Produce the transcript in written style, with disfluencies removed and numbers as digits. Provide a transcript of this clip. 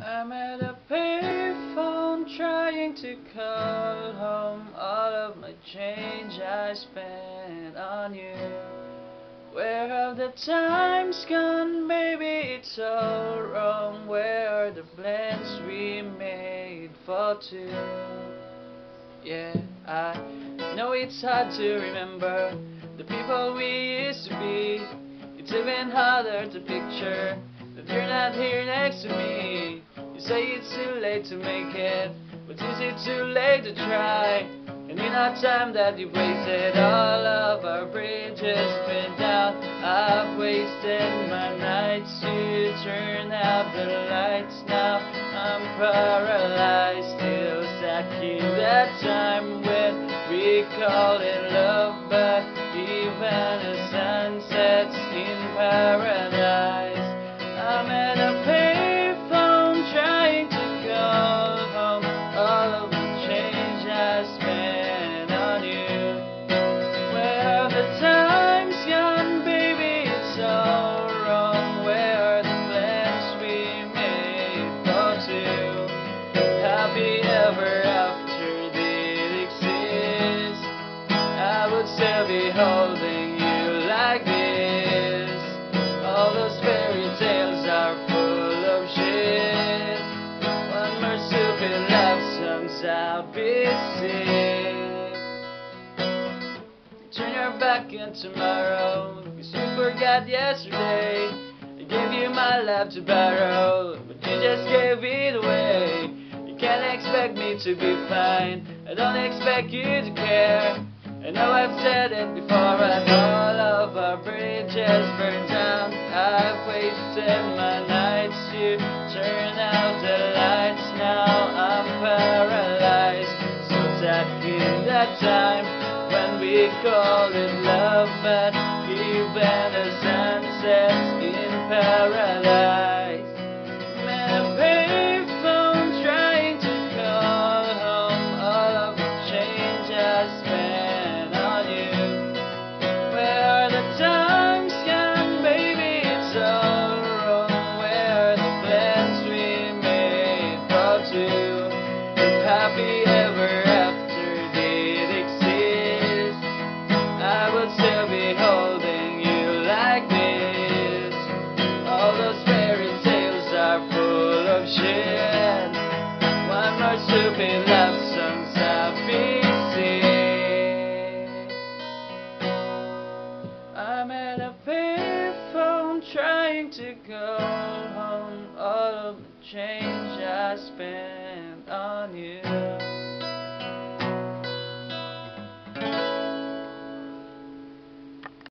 I'm at a payphone trying to call home all of my change I spent on you. Where have the times gone, baby? It's all wrong. Where are the plans we made for two? Yeah, I know it's hard to remember the people we used to be. It's even harder to picture that you're not here next to me. You say it's too late to make it, but is it too late to try? And in our time that you've wasted, all of our bridges been down. I've wasted my nights to turn out the lights. Now I'm paralyzed, still stuck in that time when we called it love. But even the sun sets in paradise. I'm at a payphone trying to call home all of the change I spent on you. Where are the times gone, baby? It's all wrong. Where are the plans we made for two? Happy ever after did exist. I would still be holding you like this. All those fairy tales are full of shit. One more stupid love songs I'll be sick. Turn your back on tomorrow, 'cause you forgot yesterday. I gave you my love to borrow, but you just gave it away. You can't expect me to be fine, I don't expect you to care. I know I've said it before, and all of our bridges burned down. I've wasted my nights to turn out the lights. Now I'm paralyzed, so stuck in that time when we called it love. But even the sun sets in paradise. Man, a payphone trying to call home all of the change I spent on you. Where are the times gone, baby? It's all wrong. Where are the plans we made for two? If happy ever after did exist, I would still be holding you like this. All those fairy tales are full of shit. One more stupid love songs I'll be singing. I'm at a payphone trying to go home all of the change I spent on you.